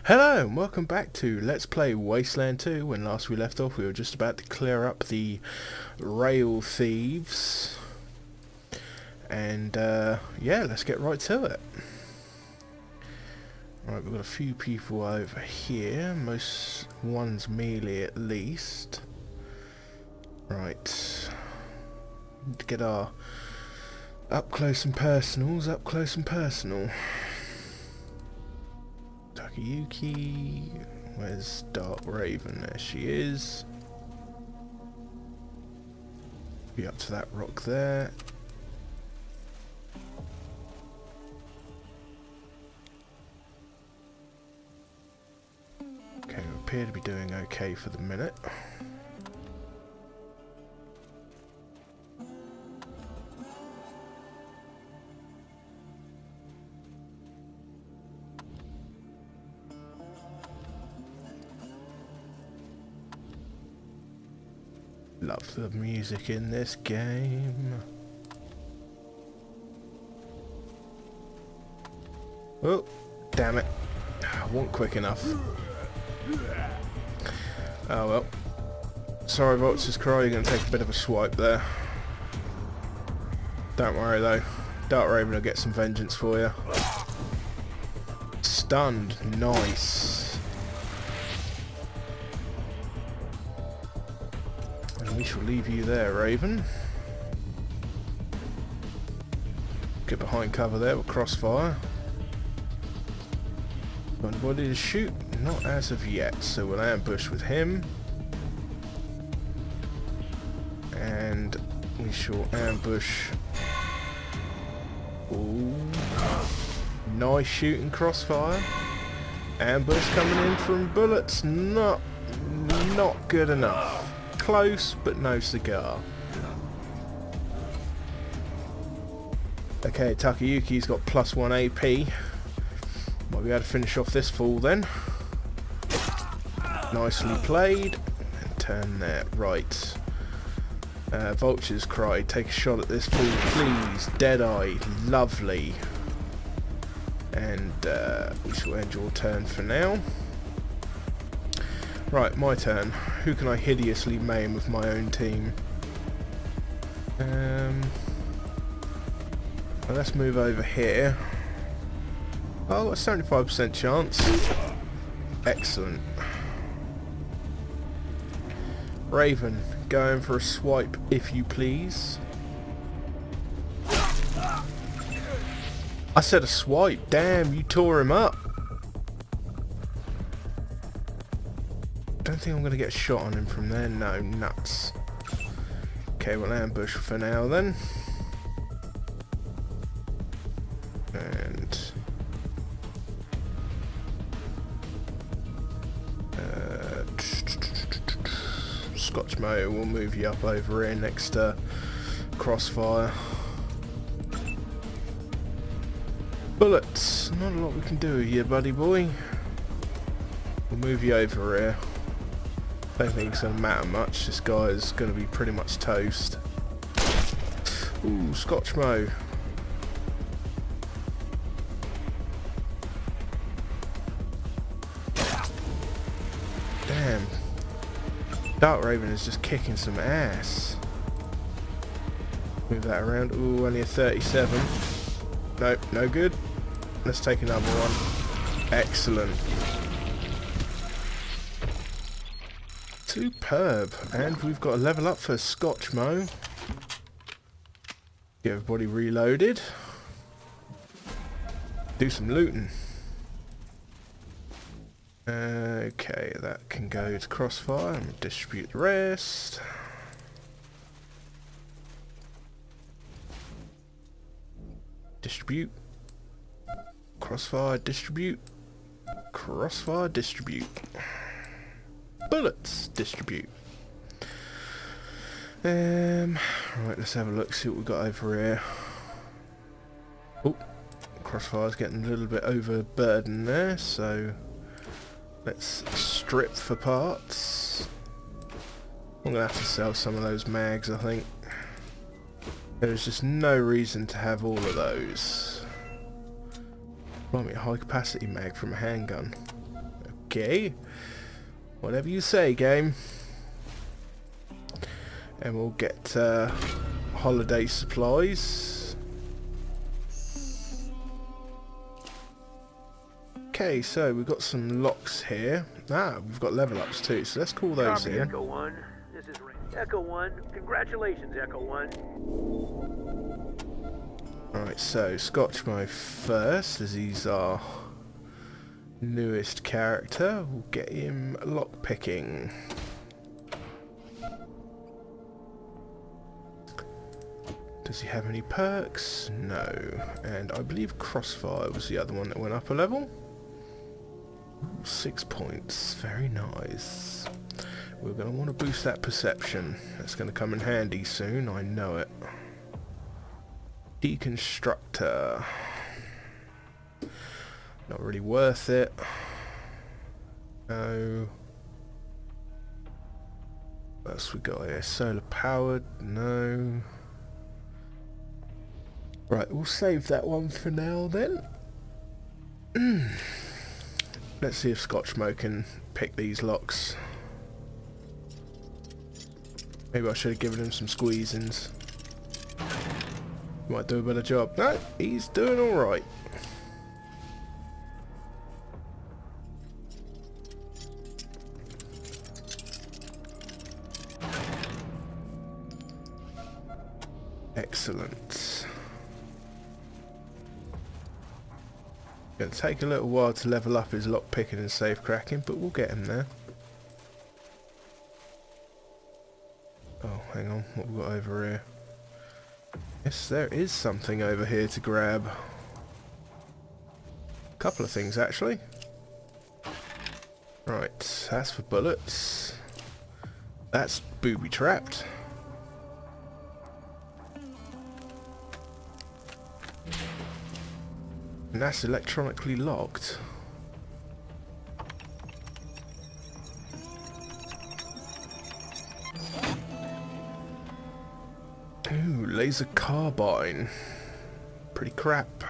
Hello and welcome back to Let's Play Wasteland 2. When last we left off we were just about to clear up the rail thieves. And yeah, let's get right to it. Right, we've got a few people over here, most ones melee at least. Right, need to get our up close and personal. Takayuki, where's Dark Raven? There she is. Be up to that rock there. Okay, we appear to be doing okay for the minute. Love the music in this game. Oh, damn it. I wasn't quick enough. Oh well. Sorry, Vulture's Cry, you're going to take a bit of a swipe there. Don't worry though. Dark Raven will get some vengeance for you. Stunned. Nice. We shall leave you there, Raven. Get behind cover there with crossfire. Got anybody to shoot? Not as of yet, so we'll ambush with him. And we shall ambush. Ooh. Nice shooting crossfire. Ambush coming in from bullets. Not good enough. Close, but no cigar. Okay, Takayuki's got +1 AP. Might be able to finish off this fool then. Nicely played. And turn there. Right. Vulture's Cry. Take a shot at this fool, please. Deadeye. Lovely. And we shall end your turn for now. Right, my turn. Who can I hideously maim with my own team? Well, let's move over here. Oh, a 75% chance. Excellent. Raven, going for a swipe if you please. I said a swipe. Damn, you tore him up. Don't think I'm going to get a shot on him from there. No, nuts. Okay, we'll ambush for now then. And Scotch Motor will move you up over here next to crossfire. Bullets. Not a lot we can do here, buddy boy. We'll move you over here. Don't think it's going to matter much. This guy is going to be pretty much toast. Ooh, Scotch Mo. Damn. Dark Raven is just kicking some ass. Move that around. Ooh, only a 37. Nope, no good. Let's take another one. Excellent. Superb, and we've got a level up for Scotch Mo. Get everybody reloaded. Do some looting. Okay, that can go to crossfire and distribute the rest. Distribute. Crossfire, distribute. Crossfire, distribute. Bullets, distribute. Right, let's have a look, see what we've got over here. Oh, crossfire's getting a little bit overburdened there, so let's strip for parts. I'm going to have to sell some of those mags, I think. There's just no reason to have all of those. Blimey, a high capacity mag from a handgun. Okay. Whatever you say, game. And we'll get holiday supplies. Okay, so we've got some locks here. Ah, we've got level ups too, so let's call those in. Echo 1. This is Echo 1. Congratulations, Echo 1. Right, so Scotchmo first, as he's our newest character. We'll get him lock picking. Does he have any perks? No. And I believe Crossfire was the other one that went up a level. 6 points. Very nice. We're going to want to boost that perception. That's going to come in handy soon. I know it. Deconstructor. Not really worth it. No. What else we got here? Solar powered? No. Right, we'll save that one for now then. Let's see if Scotchmo can pick these locks. Maybe I should have given him some squeezings. Might do a better job. No, he's doing alright. Excellent. Gonna take a little while to level up his lock picking and safe cracking, but we'll get him there. Oh, hang on, what have we got over here? Yes, there is something over here to grab. A couple of things actually. Right, that's for bullets. That's booby trapped. And that's electronically locked. Ooh, laser carbine. Pretty crap.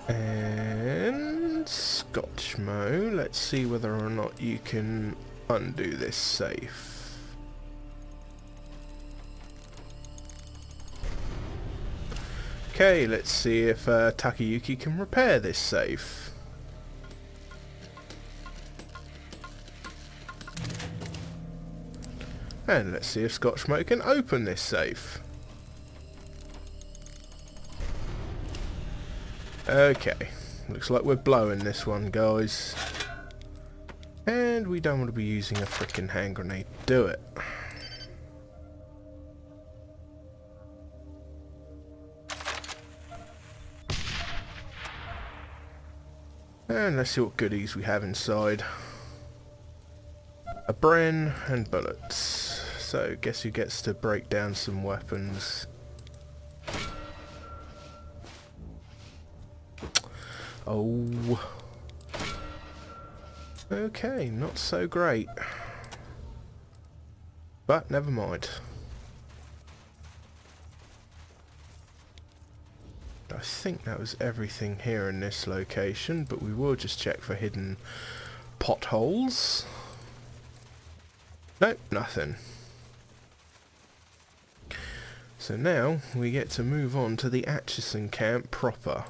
And Scotchmo, let's see whether or not you can undo this safe. Okay, let's see if Takayuki can repair this safe. And let's see if Scotchmo can open this safe. Okay, looks like we're blowing this one, guys. And we don't want to be using a frickin' hand grenade to do it. And let's see what goodies we have inside. A Bren and bullets. So guess who gets to break down some weapons? Oh. Okay, not so great. But never mind. I think that was everything here in this location, but we will just check for hidden potholes. Nope, nothing. So now we get to move on to the Atchison camp proper.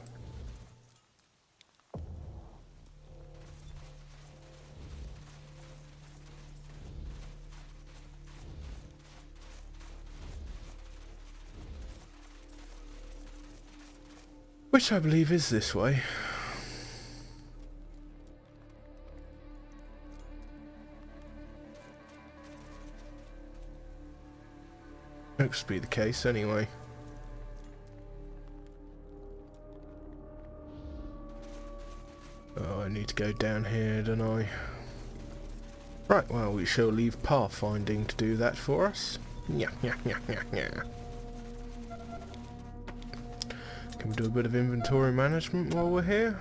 Which I believe is this way. Looks to be the case anyway. Oh, I need to go down here, don't I? Right, well, we shall leave pathfinding to do that for us. Yeah. Can we do a bit of inventory management while we're here?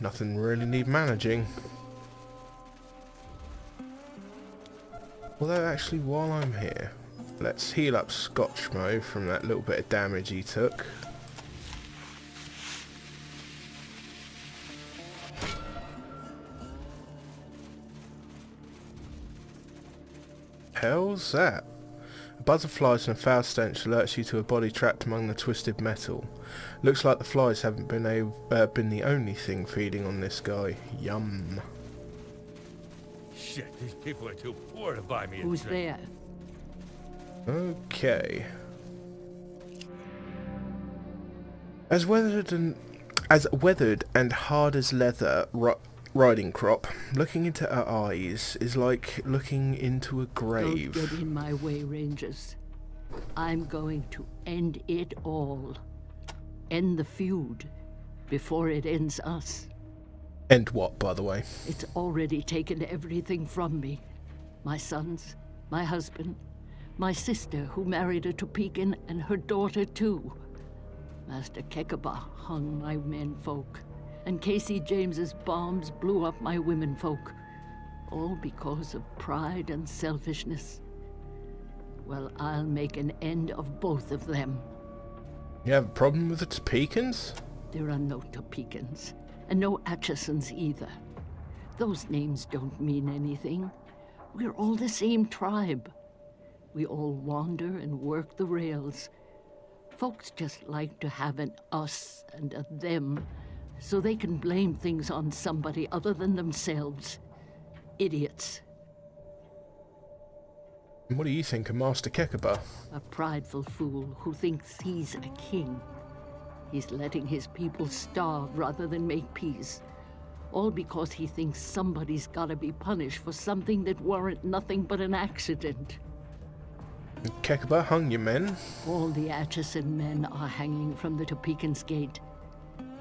Nothing really need managing. Although actually, while I'm here, let's heal up Scotchmo from that little bit of damage he took. Hell's that? A buzz of flies and a foul stench alerts you to a body trapped among the twisted metal. Looks like the flies haven't been the only thing feeding on this guy. Yum. Shit, these people are too poor to buy me a Who's drink. there? Okay. As weathered and hard as leather riding crop, looking into her eyes is like looking into a grave. Don't get in my way, Rangers. I'm going to end it all. End the feud before it ends us. And what, by the way? It's already taken everything from me. My sons, my husband, my sister who married a Topeka, and her daughter too. Master Kekaba hung my menfolk, and Casey James's bombs blew up my womenfolk. All because of pride and selfishness. Well, I'll make an end of both of them. You have a problem with the Topekans? There are no Topekans, and no Atchisons either. Those names don't mean anything. We're all the same tribe. We all wander and work the rails. Folks just like to have an us and a them, so they can blame things on somebody other than themselves. Idiots. And what do you think of Master Kekaba? A prideful fool who thinks he's a king. He's letting his people starve rather than make peace. All because he thinks somebody's gotta be punished for something that weren't nothing but an accident. Kekaba hung your men? All the Atchison men are hanging from the Topekan's gate.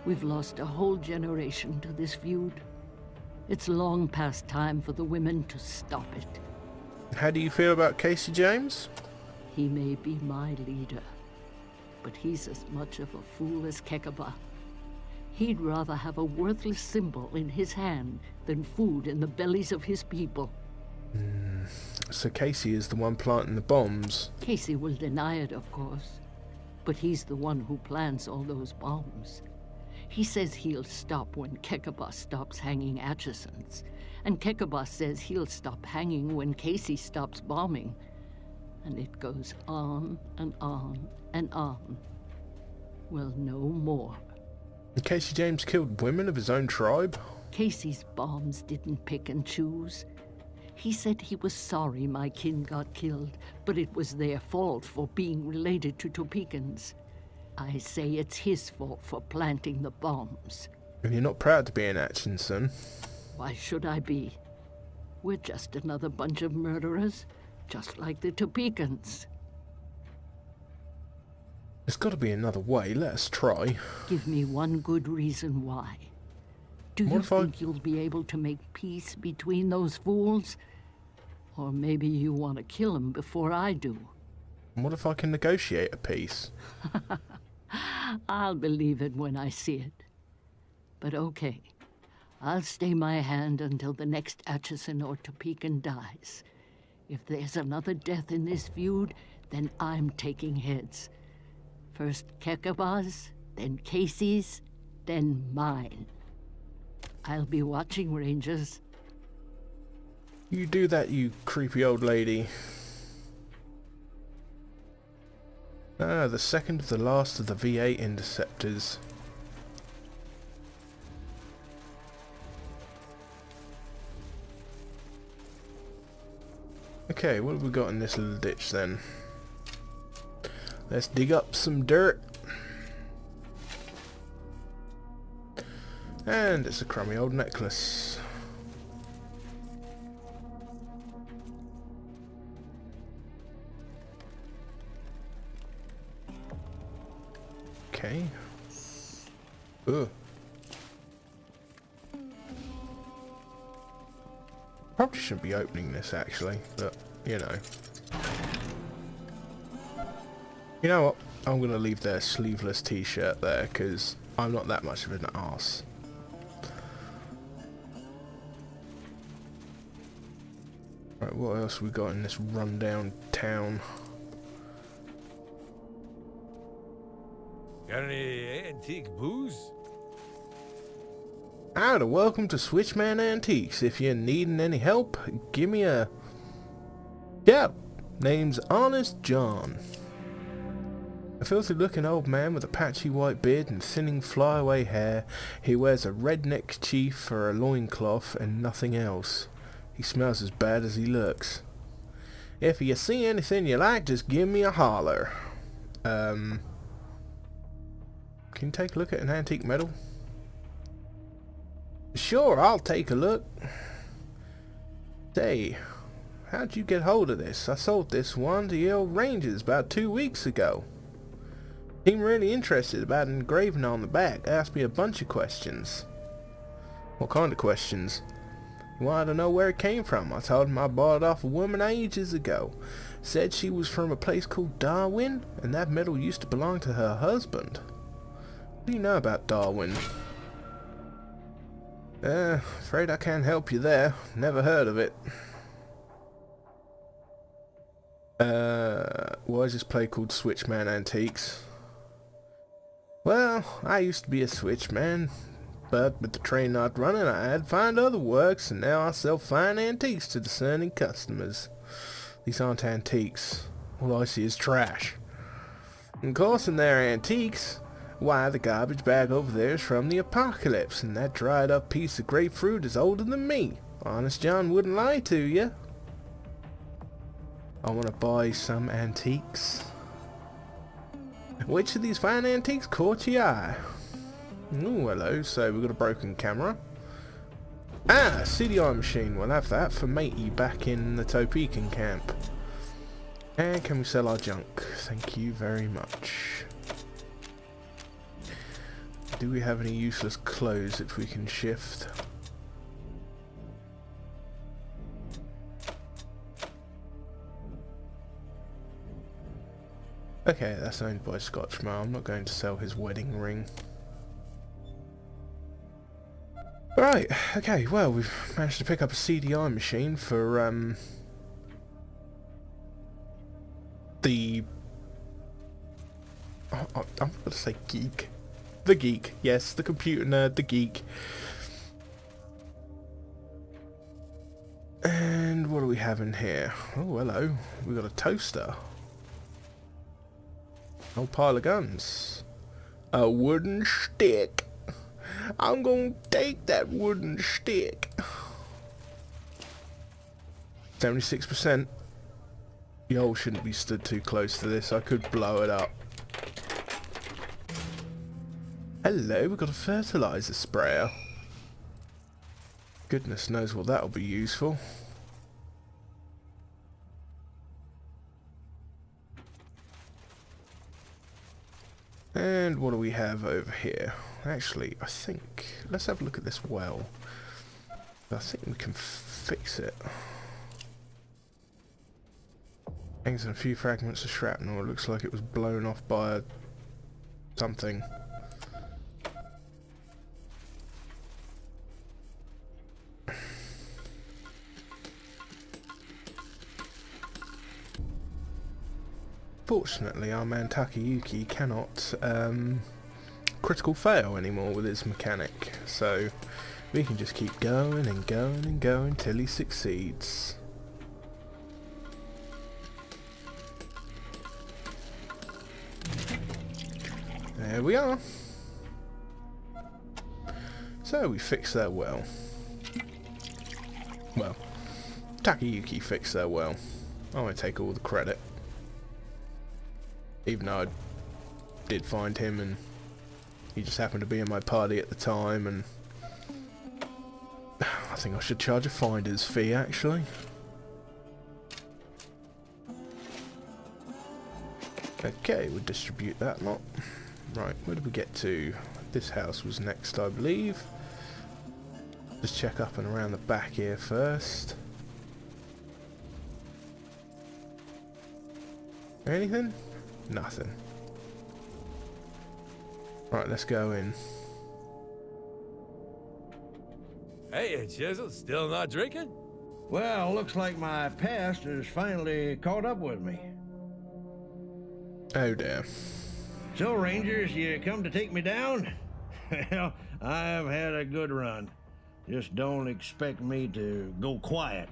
We've lost a whole generation to this feud. It's long past time for the women to stop it. How do you feel about Casey James? He may be my leader, but he's as much of a fool as Kekaba. He'd rather have a worthless symbol in his hand than food in the bellies of his people. So Casey is the one planting the bombs. Casey will deny it, of course, but he's the one who plants all those bombs. He says he'll stop when Kekaba stops hanging Atchisons, and Kekaba says he'll stop hanging when Casey stops bombing. And it goes on and on and on. Well, no more. And Casey James killed women of his own tribe? Casey's bombs didn't pick and choose. He said he was sorry my kin got killed, but it was their fault for being related to Topekans. I say it's his fault for planting the bombs. And you're not proud to be an Atchison? Why should I be? We're just another bunch of murderers, just like the Topekans. There's got to be another way. Let us try. Give me one good reason why. Do What you if I- think you'll be able to make peace between those fools? Or maybe you want to kill them before I do. And what if I can negotiate a peace? I'll believe it when I see it. But okay, I'll stay my hand until the next Atchison or Topekan dies. If there's another death in this feud, then I'm taking heads. First Kekaba's, then Casey's, then mine. I'll be watching, Rangers. You do that, you creepy old lady. Ah, the second of the last of the V8 interceptors. Okay, what have we got in this little ditch then? Let's dig up some dirt. And it's a crummy old necklace. Okay. Ugh. Probably shouldn't be opening this actually, but you know. You know what? I'm gonna leave their sleeveless t-shirt there because I'm not that much of an arse. Right, what else we got in this rundown town? Got any antique booze? Howdy, welcome to Switchman Antiques. If you're needing any help, give me a shout. Name's Honest John. A filthy looking old man with a patchy white beard and thinning flyaway hair. He wears a redneck chief for a loincloth and nothing else. He smells as bad as he looks. If you see anything you like, just give me a holler. Can you take a look at an antique medal? Sure, I'll take a look. Say, how'd you get hold of this? I sold this one to the old Rangers about 2 weeks ago. Seemed really interested about an engraving on the back. Asked me a bunch of questions. What kind of questions? He wanted to know where it came from. I told him I bought it off a woman ages ago. Said she was from a place called Darwin, and that medal used to belong to her husband. What do you know about Darwin? Afraid I can't help you there. Never heard of it. Why is this place called Switchman Antiques? Well, I used to be a switchman, but with the train not running, I had to find other works, and now I sell fine antiques to discerning customers. These aren't antiques. All I see is trash. Of course, in their antiques, why, the garbage bag over there is from the apocalypse, and that dried up piece of grapefruit is older than me. Honest John wouldn't lie to you. I want to buy some antiques. Which of these fine antiques caught your eye? Oh, hello. So we've got a broken camera. Ah, CDI machine. We'll have that for matey back in the Topeka camp. And can we sell our junk? Thank you very much. Do we have any useless clothes that we can shift? Okay, that's owned by Scotchman. I'm not going to sell his wedding ring. Right, okay, well, we've managed to pick up a CDI machine for, the... I'm going to say geek. The geek, yes, the computer nerd, the geek. And what do we have in here? Oh, hello. We've got a toaster. Whole pile of guns. A wooden stick. I'm gonna take that wooden stick. 76%. Y'all shouldn't be stood too close to this. I could blow it up. Hello, we've got a fertilizer sprayer. Goodness knows what that'll be useful. And what do we have over here? Actually, I think... let's have a look at this well. I think we can fix it. Hangs in a few fragments of shrapnel. It looks like it was blown off by something. Fortunately, our man Takayuki cannot critical fail anymore with his mechanic, so we can just keep going and going and going till he succeeds. There we are. So we fixed that well. Well, Takayuki fixed that well. I want to take all the credit. Even though I did find him and he just happened to be in my party at the time, and I think I should charge a finder's fee actually. Okay, we'll distribute that lot. Right, where did we get to? This house was next, I believe. Just check up and around the back here first. Anything? Nothing. Right, let's go in. Hey, Chisel, still not drinking? Well, looks like my past has finally caught up with me. Oh dear. So, Rangers, you come to take me down? Well, I've had a good run. Just don't expect me to go quiet.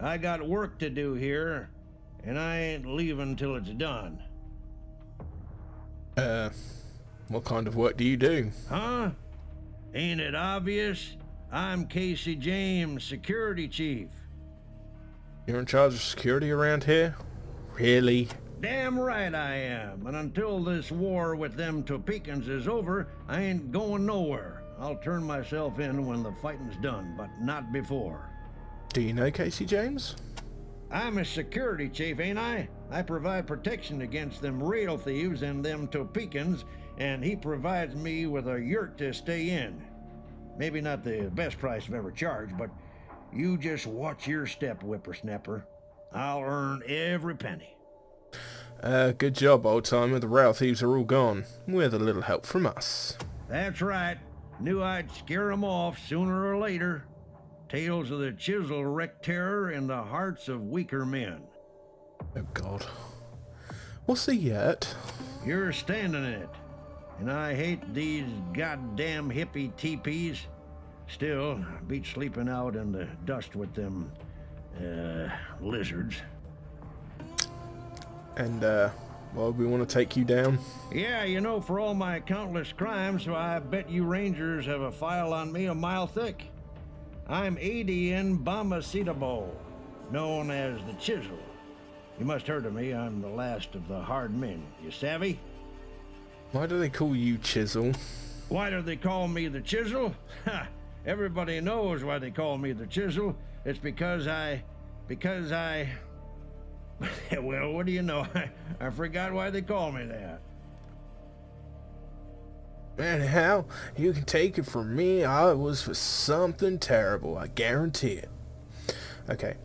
I got work to do here, and I ain't leaving till it's done. What kind of work do you do? Huh? Ain't it obvious? I'm Casey James, security chief. You're in charge of security around here? Really? Damn right I am. And until this war with them Topekans is over, I ain't going nowhere. I'll turn myself in when the fighting's done, but not before. Do you know Casey James? I'm a security chief, ain't I? I provide protection against them rail thieves and them Topekans, and he provides me with a yurt to stay in. Maybe not the best price I've ever charged, but you just watch your step, whippersnapper. I'll earn every penny. Good job, old timer. The rail thieves are all gone, with a little help from us. That's right. Knew I'd scare 'em off sooner or later. Tales of the chisel wreak terror in the hearts of weaker men. Oh God. What's the yurt? You're standing in it, and I hate these goddamn hippie teepees. Still, beat sleeping out in the dust with them, lizards. And, well, we want to take you down? Yeah, you know, for all my countless crimes, I bet you Rangers have a file on me a mile thick. I'm Adian Bombacetabo, known as the Chisel. You must heard of me. I'm the last of the hard men. You savvy? Why do they call you Chisel? Why do they call me the Chisel? Ha! Everybody knows why they call me the Chisel. It's because I... Well, what do you know? I forgot why they call me that. Anyhow, you can take it from me, I was for something terrible, I guarantee it. Okay,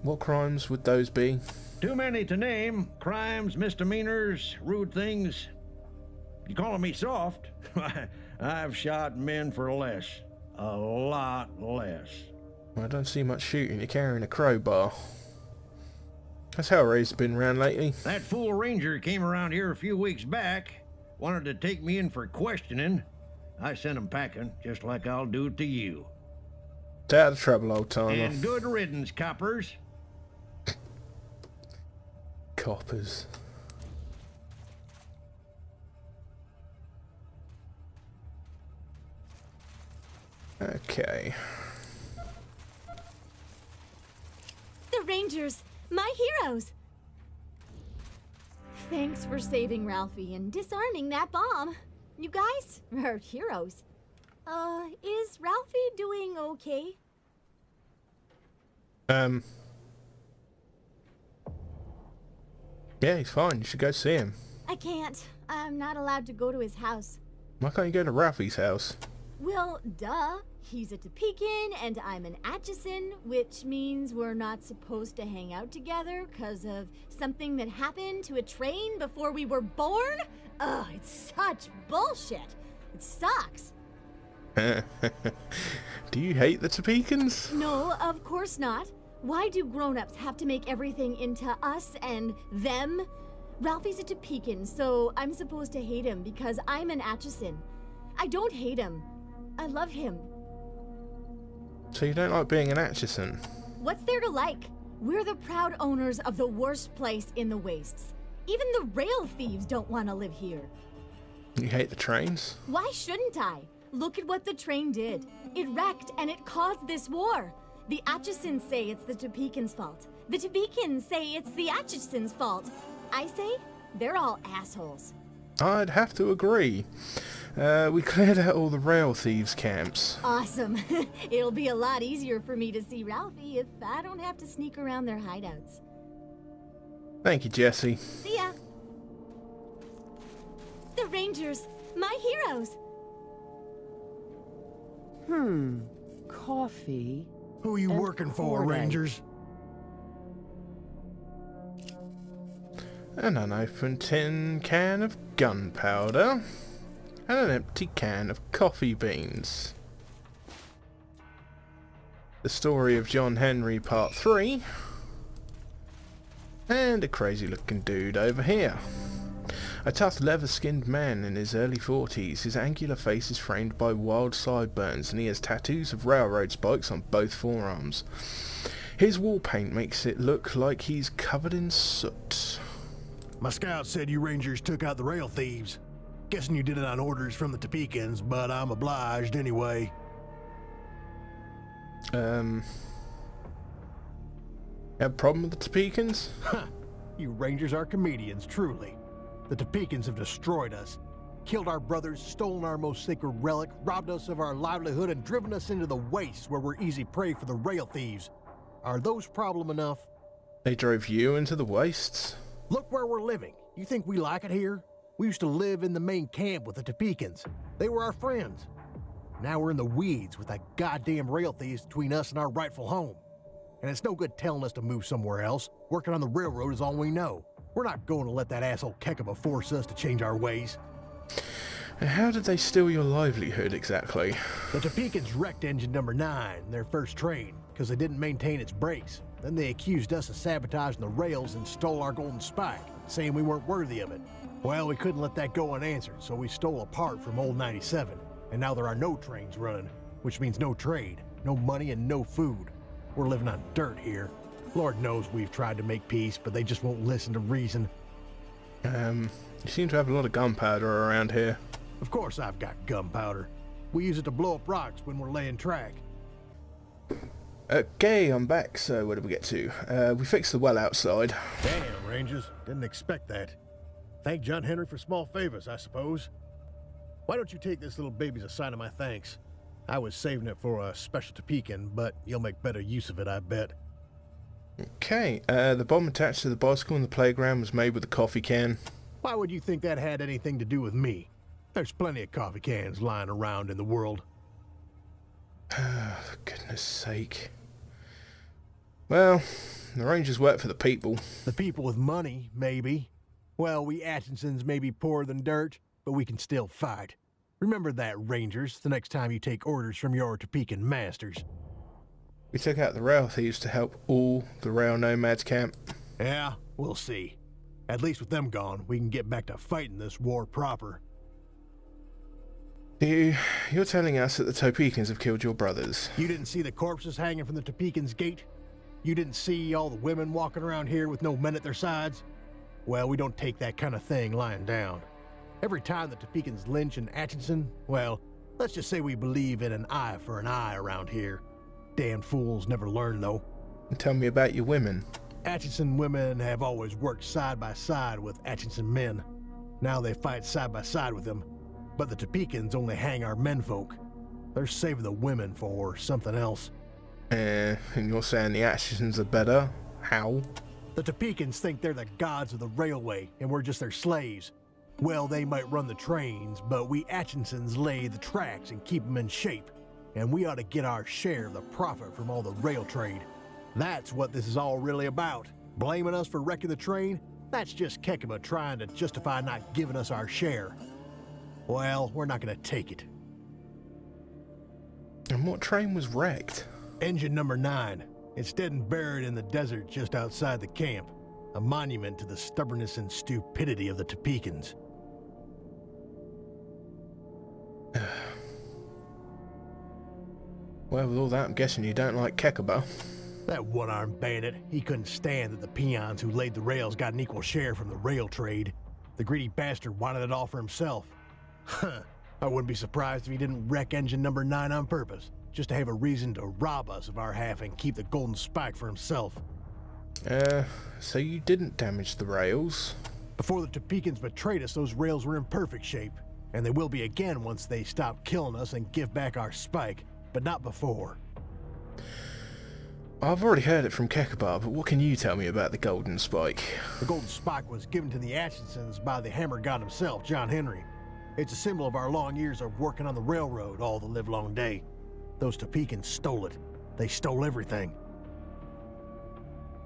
what crimes would those be? Too many to name. Crimes, misdemeanors, rude things. You calling me soft? I've shot men for less. A lot less. I don't see much shooting, you're carrying a crowbar. That's how Ray's been around lately. That fool ranger came around here a few weeks back. Wanted to take me in for questioning. I sent him packing, just like I'll do to you. Stay out of trouble, old timer. And good riddance, coppers. Coppers. Okay. The Rangers, my heroes. Thanks for saving Ralphie and disarming that bomb. You guys are heroes. Is Ralphie doing okay? Yeah, he's fine. You should go see him. I can't. I'm not allowed to go to his house. Why can't you go to Ralphie's house? Well, duh. He's a Topekan and I'm an Atchison, which means we're not supposed to hang out together because of something that happened to a train before we were born? Ugh, it's such bullshit. It sucks. Do you hate the Topekans? No, of course not. Why do grown-ups have to make everything into us and them? Ralphie's a Topekan, so I'm supposed to hate him because I'm an Atchison. I don't hate him. I love him. So you don't like being an Atchison? What's there to like? We're the proud owners of the worst place in the wastes. Even the rail thieves don't want to live here. You hate the trains? Why shouldn't I? Look at what the train did. It wrecked and it caused this war. The Atchisons say it's the Topekans' fault. The Topekans say it's the Atchisons' fault. I say they're all assholes. I'd have to agree. We cleared out all the rail thieves' camps. Awesome. It'll be a lot easier for me to see Ralphie if I don't have to sneak around their hideouts. Thank you, Jesse. See ya. The Rangers, my heroes. Coffee. Who are you and working for, corn Rangers? An unopened tin can of gunpowder. And an empty can of coffee beans. The Story of John Henry Part 3. And a crazy looking dude over here. A tough leather-skinned man in his early 40s. His angular face is framed by wild sideburns and he has tattoos of railroad spikes on both forearms. His wall paint makes it look like he's covered in soot. My scout said you Rangers took out the rail thieves. Guessing you did it on orders from the Topekans, but I'm obliged anyway. Have a problem with the Topekans? Huh. You Rangers are comedians, truly. The Topekans have destroyed us, killed our brothers, stolen our most sacred relic, robbed us of our livelihood, and driven us into the wastes where we're easy prey for the rail thieves. Are those problem enough? They drove you into the wastes? Look where we're living. You think we like it here? We used to live in the main camp with the Topekans. They were our friends. Now we're in the weeds with that goddamn rail thieves between us and our rightful home. And it's no good telling us to move somewhere else. Working on the railroad is all we know. We're not going to let that asshole Kekaba force us to change our ways. And how did they steal your livelihood exactly? The Topekans wrecked engine number 9, their first train, because they didn't maintain its brakes. Then they accused us of sabotaging the rails and stole our golden spike, saying we weren't worthy of it. Well, we couldn't let that go unanswered, so we stole a part from old 97. And now there are no trains running, which means no trade, no money, and no food. We're living on dirt here. Lord knows we've tried to make peace, but they just won't listen to reason. You seem to have a lot of gunpowder around here. Of course I've got gunpowder. We use it to blow up rocks when we're laying track. Okay, I'm back. So where did we get to? We fixed the well outside. Damn, Rangers. Didn't expect that. Thank John Henry for small favors, I suppose. Why don't you take this little baby as a sign of my thanks? I was saving it for a special Topekan, but you'll make better use of it, I bet. Okay, the bomb attached to the bicycle in the playground was made with a coffee can. Why would you think that had anything to do with me? There's plenty of coffee cans lying around in the world. For goodness sake. Well, the Rangers work for the people. The people with money, maybe. Well, we Atchinsons may be poorer than dirt, but we can still fight. Remember that, Rangers, the next time you take orders from your Topekan masters. We took out the rail thieves to help all the rail nomads camp. Yeah, we'll see. At least with them gone, we can get back to fighting this war proper. You're telling us that the Topekans have killed your brothers. You didn't see the corpses hanging from the Topekan's gate? You didn't see all the women walking around here with no men at their sides? Well, we don't take that kind of thing lying down. Every time the Topekans lynch an Atchison, well, let's just say we believe in an eye for an eye around here. Damn fools never learn, though. And tell me about your women. Atchison women have always worked side by side with Atchison men. Now they fight side by side with them. But the Topekans only hang our menfolk. They're saving the women for something else. And you're saying the Atchisons are better? How? The Topekans think they're the gods of the railway, and we're just their slaves. Well, they might run the trains, but we Atchinsons lay the tracks and keep them in shape. And we ought to get our share of the profit from all the rail trade. That's what this is all really about. Blaming us for wrecking the train? That's just Kekaba trying to justify not giving us our share. Well, we're not gonna take it. And what train was wrecked? Engine number 9. It's dead and buried in the desert just outside the camp. A monument to the stubbornness and stupidity of the Topekans. Well, with all that, I'm guessing you don't like Kekaba. That one-armed bandit, he couldn't stand that the peons who laid the rails got an equal share from the rail trade. The greedy bastard wanted it all for himself. Huh. I wouldn't be surprised if he didn't wreck engine number 9 on purpose, just to have a reason to rob us of our half and keep the golden spike for himself. So you didn't damage the rails? Before the Topekans betrayed us, those rails were in perfect shape. And they will be again once they stop killing us and give back our spike, but not before. I've already heard it from Kekaba, but what can you tell me about the golden spike? The golden spike was given to the Atchinsons by the hammer god himself, John Henry. It's a symbol of our long years of working on the railroad all the livelong day. Those Topekans stole it. They stole everything.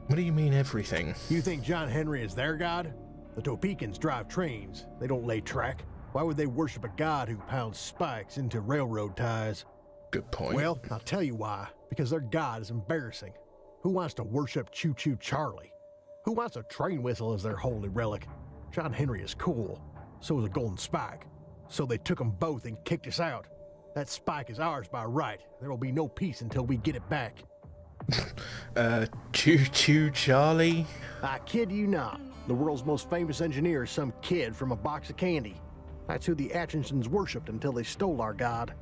What do you mean, everything? You think John Henry is their god? The Topekans drive trains. They don't lay track. Why would they worship a god who pounds spikes into railroad ties? Good point. Well, I'll tell you why. Because their god is embarrassing. Who wants to worship Choo Choo Charlie? Who wants a train whistle as their holy relic? John Henry is cool. So is a golden spike. So they took them both and kicked us out. That spike is ours by right. There will be no peace until we get it back. Choo Choo Charlie? I kid you not. The world's most famous engineer is some kid from a box of candy. That's who the Atchinsons worshipped until they stole our god.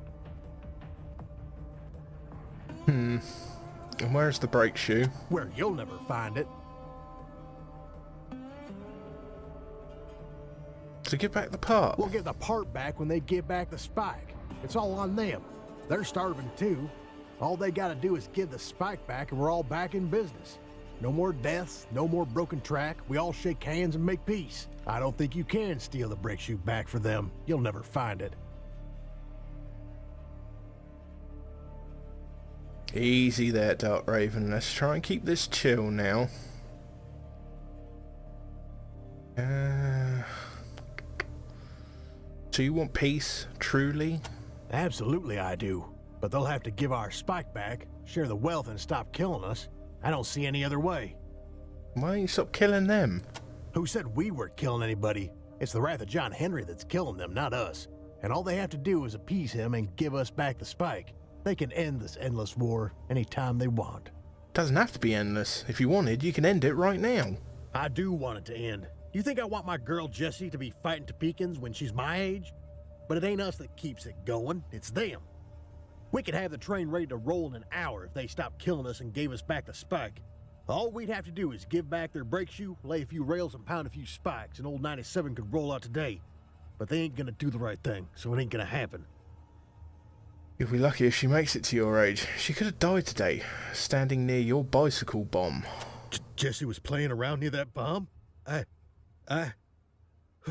And where's the brake shoe? Where you'll never find it. To give back the part? We'll get the part back when they give back the spike. It's all on them. They're starving too. All they gotta do is give the spike back and we're all back in business. No more deaths, no more broken track. We all shake hands and make peace. I don't think you can steal the brake shoe back for them. You'll never find it. Easy there, Dark Raven. Let's try and keep this chill now. So you want peace, truly? Absolutely I do. But they'll have to give our spike back, share the wealth, and stop killing us. I don't see any other way. Why don't you stop killing them? Who said we were killing anybody? It's the wrath of John Henry that's killing them, not us. And all they have to do is appease him and give us back the spike. They can end this endless war anytime they want. Doesn't have to be endless. If you wanted, you can end it right now. I do want it to end. You think I want my girl Jessie to be fighting Topekans when she's my age? But it ain't us that keeps it going, it's them. We could have the train ready to roll in an hour if they stopped killing us and gave us back the spike. All we'd have to do is give back their brake shoe, lay a few rails and pound a few spikes, and old 97 could roll out today. But they ain't gonna do the right thing, so it ain't gonna happen. You'll be lucky if she makes it to your age. She could have died today, standing near your bicycle bomb. Jessie was playing around near that bomb? Oh,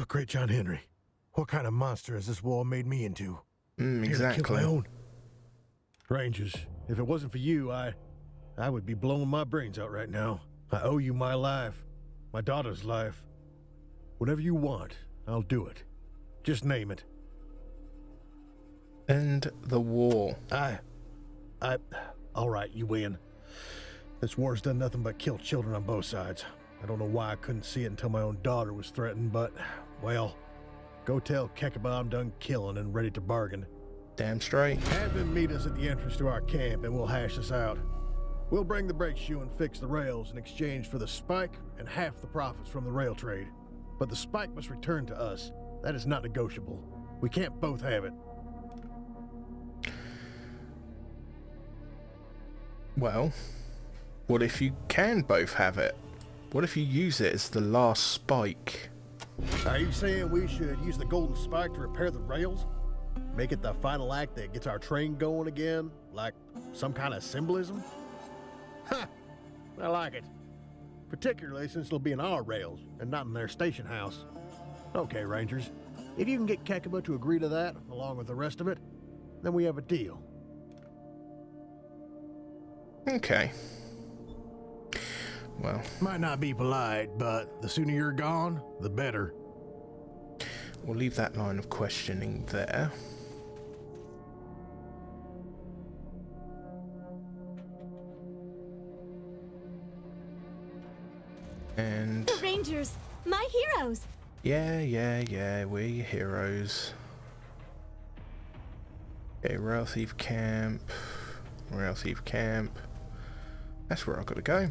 great John Henry. What kind of monster has this war made me into? Exactly. Here to kill my own. Rangers, if it wasn't for you, I would be blowing my brains out right now. I owe you my life, my daughter's life. Whatever you want, I'll do it. Just name it. End the war. All right, you win. This war's done nothing but kill children on both sides. I don't know why I couldn't see it until my own daughter was threatened, but, well, go tell Kekaba I'm done killing and ready to bargain. Damn straight. Have him meet us at the entrance to our camp and we'll hash this out. We'll bring the brake shoe and fix the rails in exchange for the spike and half the profits from the rail trade. But the spike must return to us. That is not negotiable. We can't both have it. Well, what if you can both have it? What if you use it as the last spike? Are you saying we should use the golden spike to repair the rails? Make it the final act that gets our train going again? Like some kind of symbolism? Ha! I like it. Particularly since it'll be in our rails and not in their station house. Okay, Rangers. If you can get Kekaba to agree to that, along with the rest of it, then we have a deal. Okay. Well, Might not be polite, but the sooner you're gone, the better. we'll leave that line of questioning there. And The Rangers, my heroes. yeah, we're your heroes. Okay, Rail Thief Camp. Rail Thief Camp. That's where I've got to go.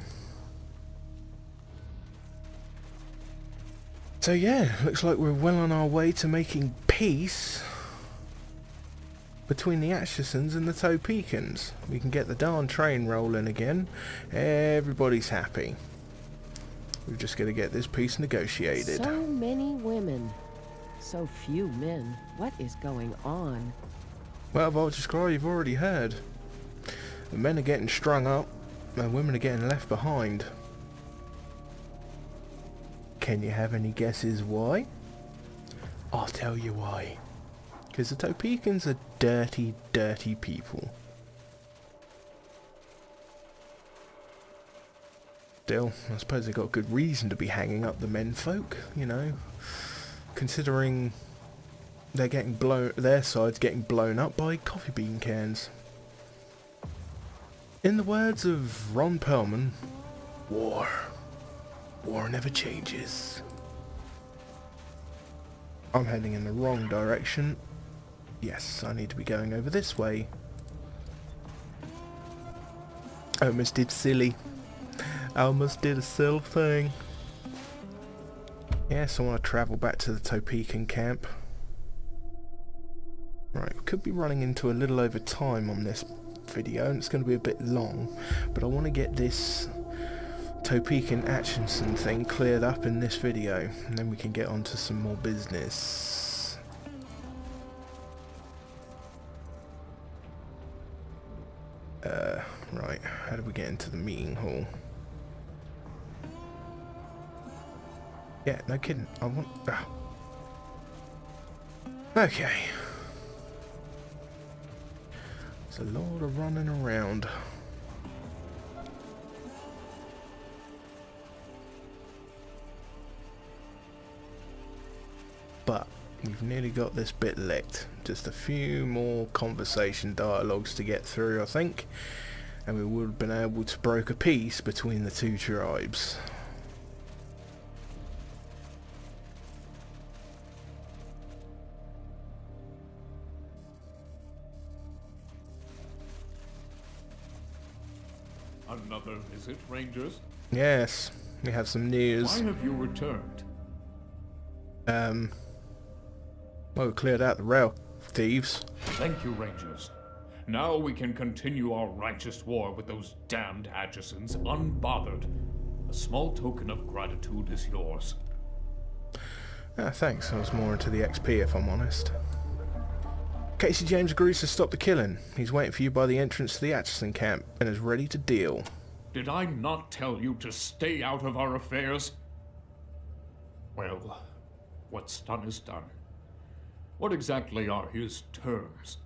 So yeah, looks like we're well on our way to making peace between the Atchisons and the Topekans. We can get the darn train rolling again. Everybody's happy. We've just got to get this peace negotiated. So many women, so few men. What is going on? Well, Volgescry, you've already heard. The men are getting strung up, and women are getting left behind. Can you have any guesses why? I'll tell you why. Because the Topekans are dirty, dirty people. Still, I suppose they've got good reason to be hanging up the menfolk, you know. Considering they're getting their side's getting blown up by coffee bean cans. In the words of Ron Perlman, war never changes. I'm heading in the wrong direction. Yes, I need to be going over this way. I almost did silly. I almost did a silly thing. Yes, I want to travel back to the Topeka camp. Right, we could be running into a little over time on this video, and it's going to be a bit long, but I want to get this Topeka Atchison thing cleared up in this video, and then we can get on to some more business. Right, how do we get into the meeting hall? Yeah, no kidding, I want... Okay. There's a lot of running around. But we've nearly got this bit licked. Just a few more conversation dialogues to get through, I think, and we would have been able to broker peace between the two tribes. Another visit, Rangers? Yes, we have some news. Why have you returned? Well, we cleared out the rail thieves. Thank you, Rangers. Now we can continue our righteous war with those damned Atchisons unbothered. A small token of gratitude is yours. Thanks, I was more into the XP if I'm honest. Casey James agrees to stop the killing. He's waiting for you by the entrance to the Atchison camp and is ready to deal. Did I not tell you to stay out of our affairs? Well, what's done is done. What exactly are his terms?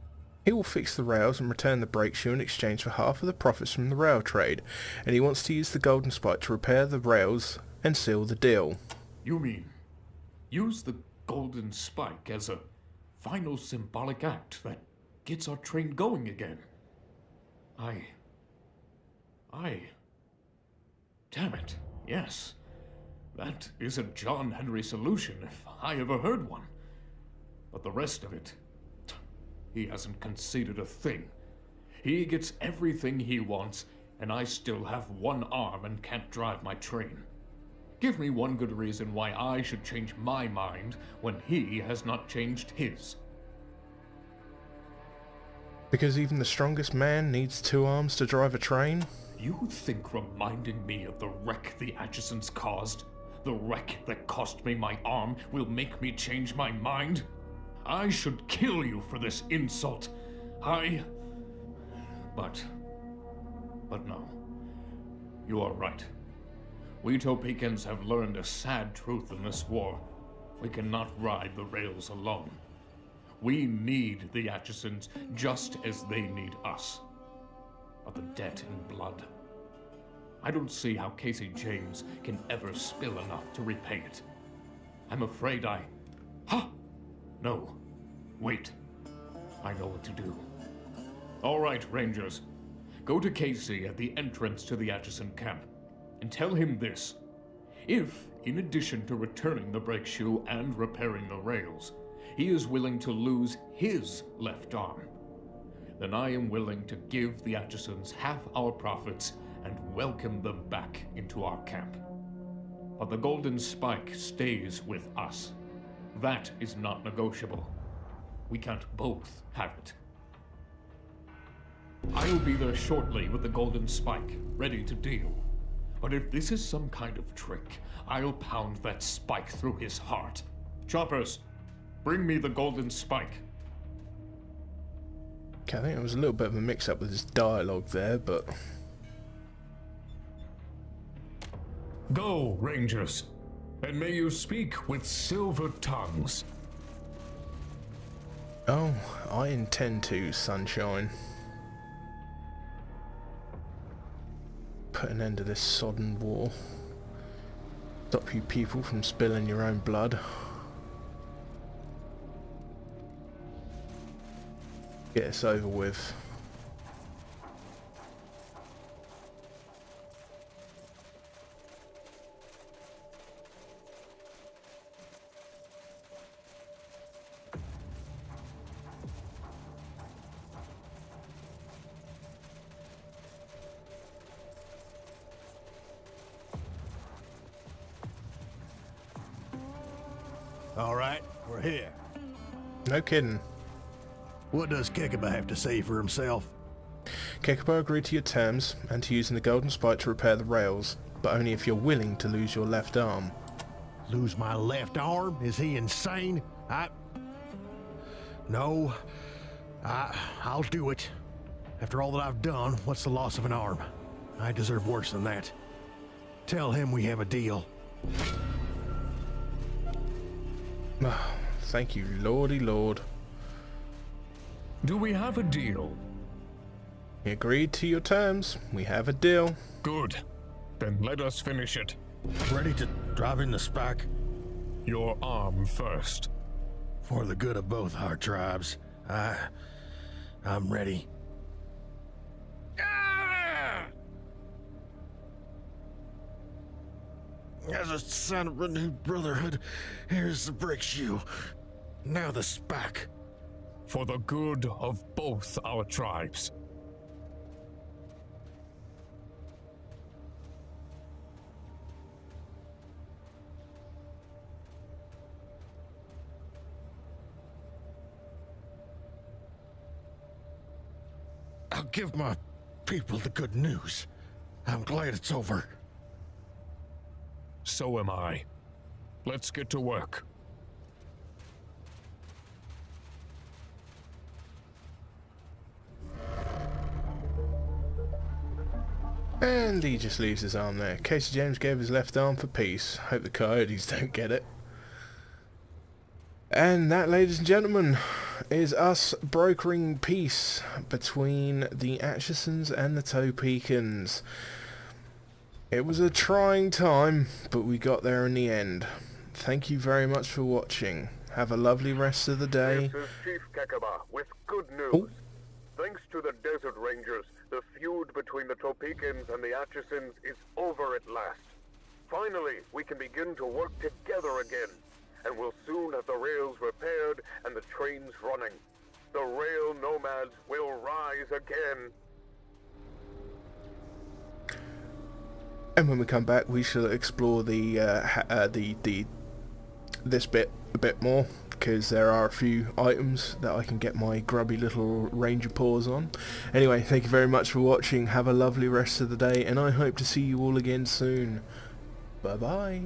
He will fix the rails and return the brake shoe in exchange for half of the profits from the rail trade, and he wants to use the golden spike to repair the rails and seal the deal. You mean, use the golden spike as a final symbolic act that gets our train going again? Damn it, yes. That is a John Henry solution if I ever heard one. But the rest of it, he hasn't conceded a thing. He gets everything he wants, and I still have one arm and can't drive my train. Give me one good reason why I should change my mind when he has not changed his. Because even the strongest man needs two arms to drive a train? You think reminding me of the wreck the Atchisons caused, the wreck that cost me my arm, will make me change my mind? I should kill you for this insult. But no. You are right. We Topekans have learned a sad truth in this war. We cannot ride the rails alone. We need the Atchisons just as they need us. But the debt in blood, I don't see how Casey James can ever spill enough to repay it. I'm afraid No. Wait. I know what to do. All right, Rangers. Go to Casey at the entrance to the Atchison camp and tell him this. If, in addition to returning the brake shoe and repairing the rails, he is willing to lose his left arm, then I am willing to give the Atchisons half our profits and welcome them back into our camp. But the golden spike stays with us. That is not negotiable. We can't both have it. I'll be there shortly with the golden spike, ready to deal. But if this is some kind of trick, I'll pound that spike through his heart. Choppers, bring me the golden spike. Okay, I think there was a little bit of a mix-up with his dialogue there, but... Go, Rangers, and may you speak with silver tongues. Oh, I intend to, Sunshine. Put an end to this sodden war. Stop you people from spilling your own blood. Get this over with. All right, we're here. No kidding. What does Kekaba have to say for himself? Kekaba agreed to your terms and to using the golden spike to repair the rails, but only if you're willing to lose your left arm. Lose my left arm? Is he insane? No. I'll do it. After all that I've done, what's the loss of an arm? I deserve worse than that. Tell him we have a deal. Thank you, Lordy Lord. Do we have a deal? He agreed to your terms. We have a deal. Good. Then let us finish it. Ready to drive in the spike? Your arm first. For the good of both our tribes. I'm ready. As a sign of renewed brotherhood, here's the brick shoe. Now the spike. For the good of both our tribes. I'll give my people the good news. I'm glad it's over. So am I. Let's get to work. And he just leaves his arm there. Casey James gave his left arm for peace. Hope the coyotes don't get it. And that, ladies and gentlemen, is us brokering peace between the Atchisons and the Topekans. It was a trying time, but we got there in the end. Thank you very much for watching. Have a lovely rest of the day. This is Chief Kekaba with good news. Oh. Thanks to the Desert Rangers, the feud between the Topekans and the Atchisons is over at last. Finally, we can begin to work together again, and we'll soon have the rails repaired and the trains running. The rail nomads will rise again. And when we come back, we shall explore this bit a bit more, because there are a few items that I can get my grubby little ranger paws on. Anyway, thank you very much for watching. Have a lovely rest of the day, and I hope to see you all again soon. Bye bye.